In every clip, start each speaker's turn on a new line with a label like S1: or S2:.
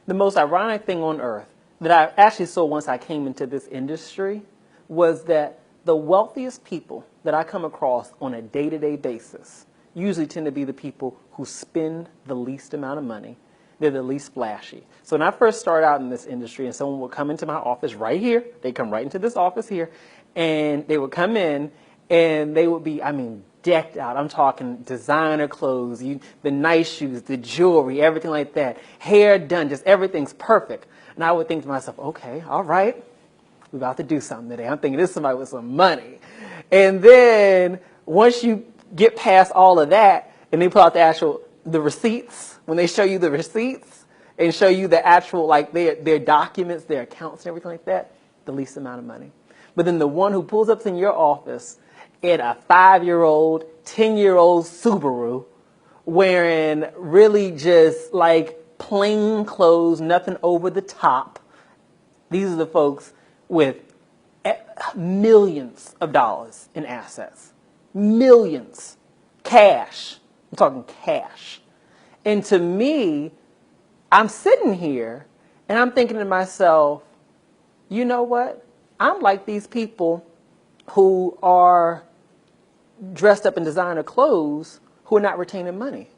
S1: The most ironic thing on earth that I actually saw once I came into this industry was that the wealthiest people that I come across on a day-to-day basis usually tend to be the people who spend the least amount of money. They're the least flashy. So when I first started out in this industry and someone would come into my office right here, they come right into this office here, and they would come in and they would be, decked out. I'm talking designer clothes, the nice shoes, the jewelry, everything like that. Hair done, just everything's perfect. And I would think to myself, okay, all right, we're about to do something today. I'm thinking this is somebody with some money. And then once you get past all of that and they pull out the receipts, when they show you the receipts and show you the actual, like their documents, their accounts and everything like that, the least amount of money. But then the one who pulls up in your office in a 5-year-old, 10-year-old Subaru wearing really just like plain clothes, nothing over the top. These are the folks with millions of dollars in assets. Millions. Cash. I'm talking cash. And to me, I'm sitting here and I'm thinking to myself, you know what? I'm like these people who are dressed up in designer clothes who are not retaining money.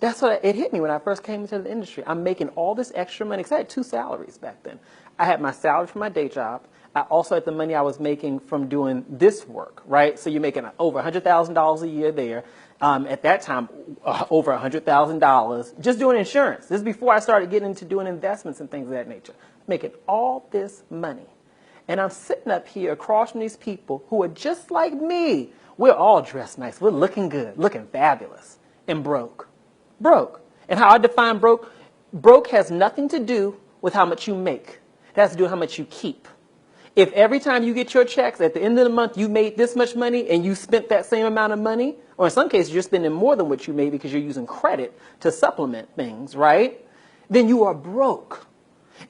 S1: That's what it hit me when I first came into the industry. I'm making all this extra money because I had 2 salaries back then. I had my salary from my day job. I also had the money I was making from doing this work, right? So you're making over $100,000 a year there. At that time, over $100,000 just doing insurance. This is before I started getting into doing investments and things of that nature. Making all this money. And I'm sitting up here across from these people who are just like me. We're all dressed nice. We're looking good, looking fabulous, and broke. Broke. And how I define broke, broke has nothing to do with how much you make. It has to do with how much you keep. If every time you get your checks, at the end of the month, you made this much money and you spent that same amount of money, or in some cases, you're spending more than what you made because you're using credit to supplement things, right? Then you are broke.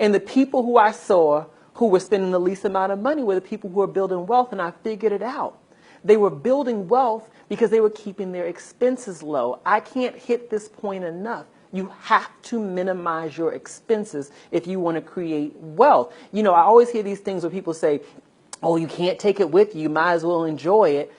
S1: And the people who I saw who were spending the least amount of money were the people who were building wealth, and I figured it out. They were building wealth because they were keeping their expenses low. I can't hit this point enough. You have to minimize your expenses if you want to create wealth. You know, I always hear these things where people say, oh, you can't take it with you. You might as well enjoy it.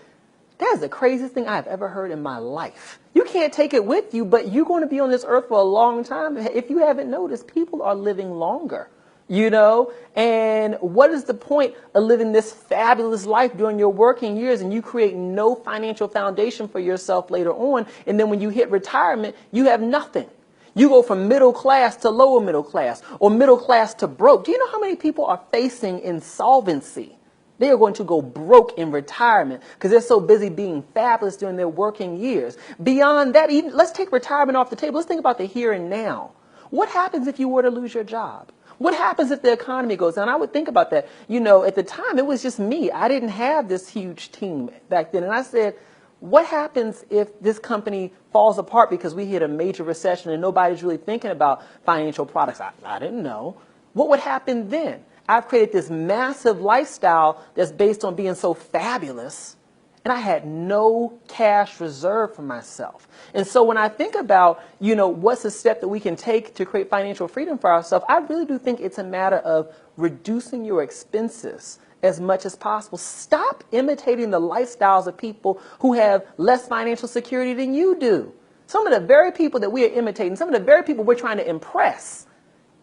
S1: That is the craziest thing I've ever heard in my life. You can't take it with you, but you're going to be on this earth for a long time. If you haven't noticed, people are living longer. You know, and what is the point of living this fabulous life during your working years and you create no financial foundation for yourself later on? And then when you hit retirement, you have nothing. You go from middle class to lower middle class or middle class to broke. Do you know how many people are facing insolvency? They are going to go broke in retirement because they're so busy being fabulous during their working years. Beyond that, even let's take retirement off the table. Let's think about the here and now. What happens if you were to lose your job? What happens if the economy goes down? I would think about that. You know, at the time, it was just me. I didn't have this huge team back then. And I said, what happens if this company falls apart because we hit a major recession and nobody's really thinking about financial products? I didn't know. What would happen then? I've created this massive lifestyle that's based on being so fabulous. And I had no cash reserve for myself. And so when I think about, you know, what's a step that we can take to create financial freedom for ourselves, I really do think it's a matter of reducing your expenses as much as possible. Stop imitating the lifestyles of people who have less financial security than you do. Some of the very people that we are imitating, some of the very people we're trying to impress,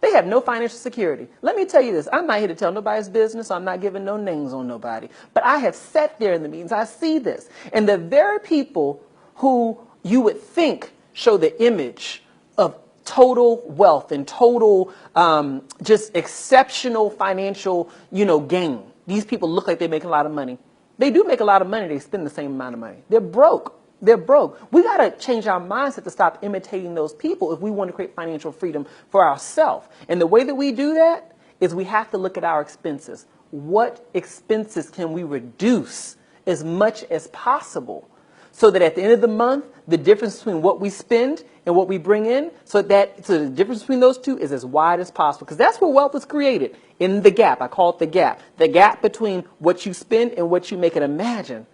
S1: they have no financial security. Let me tell you this. I'm not here to tell nobody's business. I'm not giving no names on nobody. But I have sat there in the meetings. I see this. And the very people who you would think show the image of total wealth and total just exceptional financial, gain. These people look like they make a lot of money. They do make a lot of money. They spend the same amount of money. They're broke. They're broke. We got to change our mindset to stop imitating those people if we want to create financial freedom for ourselves. And the way that we do that is we have to look at our expenses. What expenses can we reduce as much as possible so that at the end of the month, the difference between what we spend and what we bring in, so the difference between those two is as wide as possible. Because that's where wealth is created, in the gap. I call it the gap. The gap between what you spend and what you make. And imagine,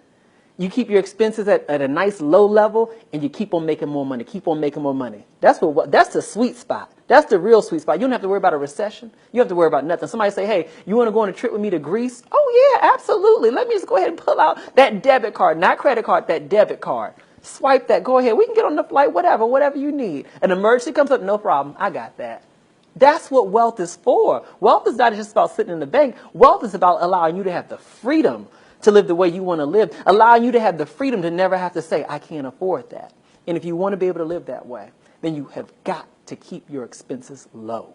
S1: you keep your expenses at a nice low level and you keep on making more money, keep on making more money. That's the sweet spot. That's the real sweet spot. You don't have to worry about a recession. You have to worry about nothing. Somebody say, hey, you want to go on a trip with me to Greece? Oh, yeah, absolutely. Let me just go ahead and pull out that debit card, not credit card, that debit card. Swipe that. Go ahead. We can get on the flight, whatever you need. An emergency comes up, no problem. I got that. That's what wealth is for. Wealth is not just about sitting in the bank. Wealth is about allowing you to have the freedom to live the way you want to live, allowing you to have the freedom to never have to say, I can't afford that. And if you want to be able to live that way, then you have got to keep your expenses low.